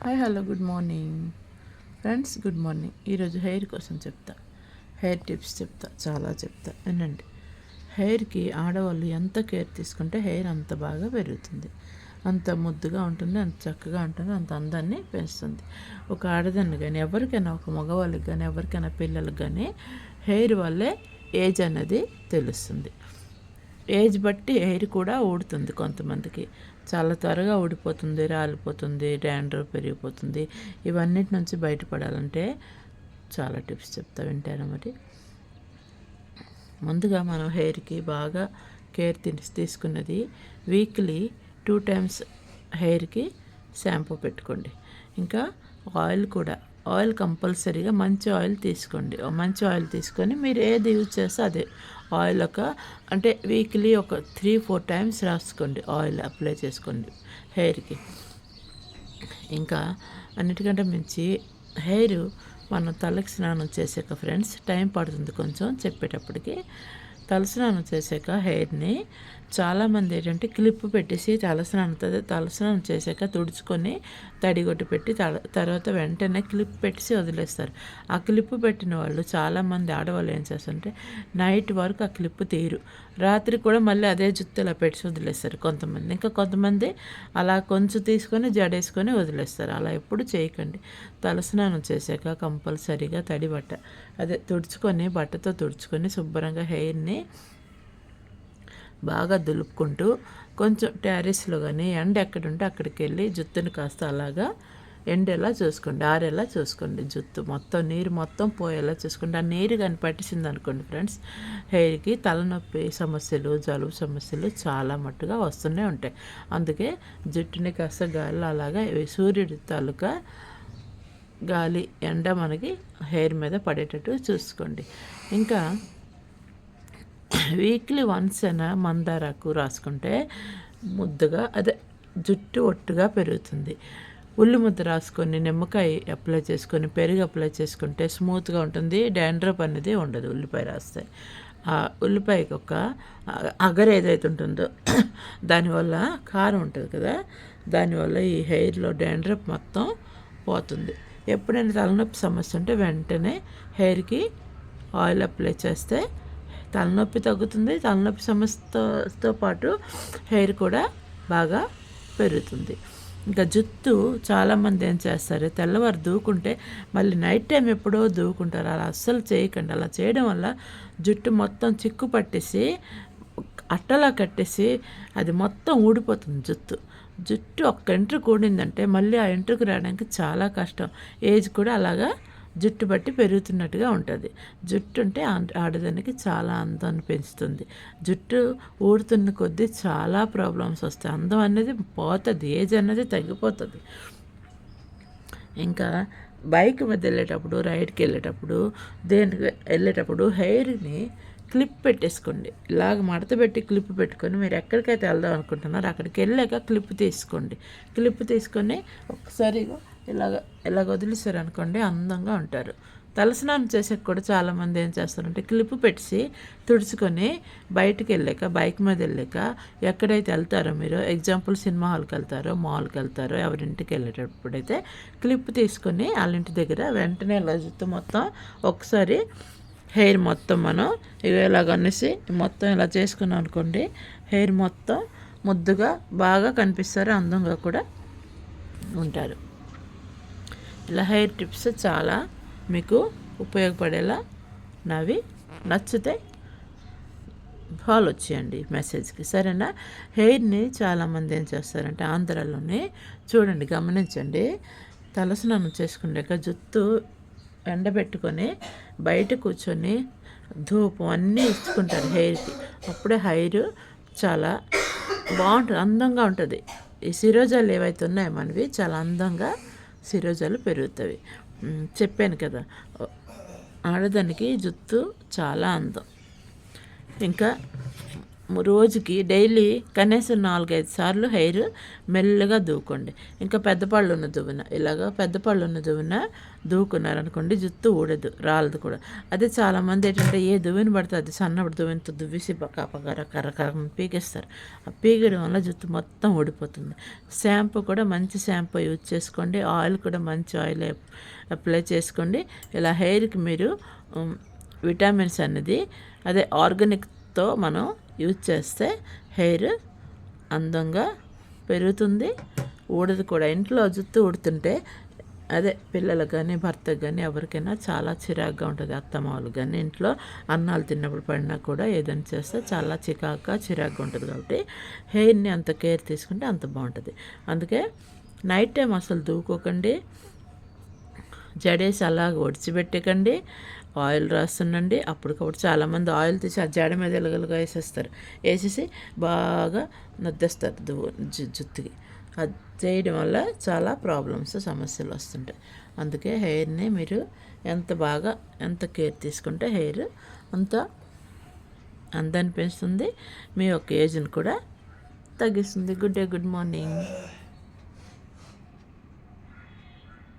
Hi hello good morning friends, good morning. ఈరోజు hair కోసం చెప్తా, హెయిర్ టిప్స్ చెప్తా, చాలా చెప్తా వినండి. హెయిర్కి ఆడవాళ్ళు ఎంత కేర్ తీసుకుంటే హెయిర్ అంత బాగా పెరుగుతుంది, అంత ముద్దుగా ఉంటుంది, అంత చక్కగా ఉంటుంది, అంత అందాన్ని పెంచుతుంది. ఒక ఆడదాన్ని కానీ ఎవరికైనా, ఒక మగవాళ్ళకి కానీ ఎవరికైనా పిల్లలకి కానీ హెయిర్ వల్లే ఏజ్ అనేది తెలుస్తుంది. ఏజ్ బట్టి హెయిర్ కూడా ఊడుతుంది. కొంతమందికి చాలా త్వరగా ఊడిపోతుంది, రాలిపోతుంది, డాండ్రఫ్ పెరిగిపోతుంది. ఇవన్నిటి నుంచి బయటపడాలంటే చాలా టిప్స్ చెప్తా, వింటారా? మరి ముందుగా మనం హెయిర్కి బాగా కేర్ తీసుకున్నది వీక్లీ 2 times హెయిర్కి షాంపూ పెట్టుకోండి. ఇంకా ఆయిల్ కూడా, ఆయిల్ కంపల్సరీగా మంచి ఆయిల్ తీసుకోండి. మంచి ఆయిల్ తీసుకొని మీరు ఏది యూజ్ చేస్తే అదే ఆయిల్ అంటే వీక్లీ ఒక 3-4 times రాసుకోండి, ఆయిల్ అప్లై చేసుకోండి హెయిర్కి. ఇంకా అన్నిటికంటే మించి హెయిర్ మనం తలకి స్నానం చేసాక ఫ్రెండ్స్ టైం పడుతుంది కొంచెం చెప్పేటప్పటికి. తలస్నానం చేసాక హెయిర్ని చాలామంది ఏంటంటే క్లిప్ పెట్టేసి తలస్నానం చేశాక తుడుచుకొని తడిగొట్టు పెట్టి తర్వాత వెంటనే క్లిప్ పెట్టేసి వదిలేస్తారు. ఆ క్లిప్ పెట్టిన వాళ్ళు చాలామంది ఆడవాళ్ళు ఏం చేస్తారంటే నైట్ వరకు ఆ క్లిప్ తీరు, రాత్రి కూడా మళ్ళీ అదే జుత్తు ఇలా పెట్టి వదిలేస్తారు కొంతమంది. ఇంకా కొంతమంది అలా కొంచెం తీసుకొని జడేసుకొని వదిలేస్తారు. అలా ఎప్పుడు చేయకండి. తలస్నానం చేశాక కంపల్సరీగా తడి బట్ట తుడుచుకొని, బట్టతో తుడుచుకొని శుభ్రంగా హెయిర్ని బాగా దులుపుకుంటూ కొంచెం టెర్రస్లో కానీ ఎండ ఎక్కడుంటే అక్కడికి వెళ్ళి జుత్తుని కాస్త అలాగా ఎండేలా చూసుకోండి, ఆరేలా చూసుకోండి. జుత్తు మొత్తం నీరు మొత్తం పోయేలా చూసుకోండి. ఆ నీరు కానీ పట్టించింది అనుకోండి ఫ్రెండ్స్, హెయిర్కి తలనొప్పి సమస్యలు, జలుబు సమస్యలు చాలా మట్టుగా వస్తూనే ఉంటాయి. అందుకే జుట్టుని కాస్త గాలి అలాగా సూర్యుడి తాలూకా గాలి, ఎండ మనకి హెయిర్ మీద పడేటట్టు చూసుకోండి. ఇంకా వీక్లీ వన్స్ అయినా మందారాకు రాసుకుంటే ముద్దుగా జుట్టు ఒట్టుగా పెరుగుతుంది. ఉల్లి ముద్ద రాసుకొని, నిమ్మకాయ అప్లై చేసుకొని, పెరుగు అప్లై చేసుకుంటే స్మూత్గా ఉంటుంది, డాండ్రఫ్ అనేది ఉండదు. ఉల్లిపాయ రాస్తే ఆ ఉల్లిపాయకి ఒక అగరు ఏదైతే ఉంటుందో దానివల్ల కారం ఉంటుంది కదా, దానివల్ల ఈ హెయిర్లో డాండ్రఫ్ మొత్తం పోతుంది. ఎప్పుడైనా తలనొప్పి సమస్య ఉంటే వెంటనే హెయిర్కి ఆయిల్ అప్లై చేస్తే తలనొప్పి తగ్గుతుంది. తలనొప్పి సమస్యతో పాటు హెయిర్ కూడా బాగా పెరుగుతుంది. ఇంకా జుట్టు చాలామంది ఏం చేస్తారు, తెల్లవారు దూకుంటే మళ్ళీ నైట్ టైం ఎప్పుడో దూకుంటారు. అలా అస్సలు చేయకండి. అలా చేయడం వల్ల జుట్టు మొత్తం చిక్కు పట్టేసి అట్టలా కట్టేసి అది మొత్తం ఊడిపోతుంది. జుట్టు ఒక్క ఎంట్రుకు ఊడిందంటే మళ్ళీ ఆ ఎంట్రుకు రావడానికి చాలా కష్టం. ఏజ్ కూడా అలాగా జుట్టు బట్టి పెరుగుతున్నట్టుగా ఉంటుంది. జుట్టు అంటే ఆడదానికి చాలా అందాన్ని పెంచుతుంది. జుట్టు ఊడుతున్న కొద్దీ చాలా ప్రాబ్లమ్స్ వస్తాయి. అందం అనేది పోతుంది, ఏజ్ అనేది తగ్గిపోతుంది. ఇంకా బైక్ మీద వెళ్ళేటప్పుడు, రైడ్కి వెళ్ళేటప్పుడు, దేనికి వెళ్ళేటప్పుడు హెయిర్ని క్లిప్ పెట్టేసుకోండి. ఇలాగ మడత పెట్టి క్లిప్ పెట్టుకొని మీరు ఎక్కడికైతే వెళ్దాం అనుకుంటున్నారో అక్కడికి వెళ్ళాక క్లిప్ తీసుకోండి. క్లిప్ తీసుకొని ఒకసారి ఇలాగ వదిలేసారు అనుకోండి, అందంగా ఉంటారు. తలస్నానం చేసాక కూడా చాలామంది ఏం చేస్తారంటే క్లిప్ పెట్టి తుడుచుకొని బయటికి వెళ్ళాక, బైక్ మీద వెళ్ళాక ఎక్కడైతే వెళ్తారో మీరు, ఎగ్జాంపుల్ సినిమా హాల్కి వెళ్తారో, మాల్కి వెళ్తారో, ఎవరింటికి వెళ్ళేటప్పుడైతే క్లిప్ తీసుకొని వాళ్ళ ఇంటి దగ్గర వెంటనే ఇలా జుట్టు మొత్తం ఒకసారి హెయిర్ మొత్తం మనం ఇలాగ అనేసి మొత్తం ఇలా చేసుకున్నాం అనుకోండి, హెయిర్ మొత్తం ముద్దుగా బాగా కనిపిస్తారు, అందంగా కూడా ఉంటారు. ఇలా హెయిర్ టిప్స్ చాలా మీకు ఉపయోగపడేలా నావి నచ్చితే ఫాలో చేయండి మెసేజ్కి, సరేనా? హెయిర్ని చాలామంది ఏం చేస్తారంటే ఆంధ్రాలోనే చూడండి, గమనించండి, తలస్నానం చేసుకున్నాక జుట్టు ఎండబెట్టుకొని బయట కూర్చొని ధూపం అన్నీ ఇచ్చుకుంటారు హెయిర్కి. అప్పుడే హెయిర్ చాలా బాగుంటుంది, అందంగా ఉంటుంది. ఈ శిరోజాలు ఏవైతే ఉన్నాయో మనవి చాలా అందంగా శిరోజాలు పెరుగుతాయి. చెప్పాను కదా, ఆడదానికి జుట్టు చాలా అందం. ఇంకా రోజుకి డైలీ కనీసం 4-5 సార్లు హెయిర్ మెల్లగా దూకోండి. ఇంకా పెద్ద పళ్ళు ఉన్న దువ్వెన, ఇలాగ పెద్ద పళ్ళు ఉన్న దువ్వెన దూకున్నారనుకోండి జుట్టు ఊడదు, రాలదు కూడా. అదే చాలామంది ఏంటంటే ఏ దువ్వెన పడితే అది సన్నటి దువ్వెనతో దువ్వేసి కర్ర పీకేస్తారు. ఆ పీకడం వల్ల జుట్టు మొత్తం ఊడిపోతుంది. షాంపూ కూడా మంచి షాంపూ యూజ్ చేసుకోండి. ఆయిల్ కూడా మంచి ఆయిల్ అప్లై చేసుకోండి. ఇలా హెయిర్కి మీరు విటమిన్స్ అనేది అదే ఆర్గానిక్తో మనం యూజ్ చేస్తే హెయిర్ అందంగా పెరుగుతుంది, ఊడదు కూడా. ఇంట్లో జుట్టు ఊడుతుంటే అదే పిల్లలకు కానీ భర్తకు కానీ ఎవరికైనా చాలా చిరాకుగా ఉంటుంది. అత్తమామలు కానీ ఇంట్లో అన్నాలు తిన్నప్పుడు పడినా కూడా ఏదైనా చేస్తే చాలా చిరాకుగా ఉంటుంది. కాబట్టి హెయిర్ని అంత కేర్ తీసుకుంటే అంత బాగుంటుంది. అందుకే నైట్ టైం అసలు దూకోకండి, జడేసి అలాగ ఒడిచిపెట్టకండి, ఆయిల్ రాస్తుండండి. అప్పటికప్పుడు చాలామంది ఆయిల్ తీసి ఆ జడ మీద ఎలగలుగా వేసేసి బాగా నద్దేస్తారు జుత్తుకి. అది చేయడం వల్ల చాలా సమస్యలు వస్తుంటాయి. అందుకే హెయిర్ని మీరు ఎంత కేర్ తీసుకుంటే హెయిర్ అంత అందాన్ని పెంచుతుంది, మీ యొక్క ఏజ్ని కూడా తగ్గిస్తుంది. Good morning.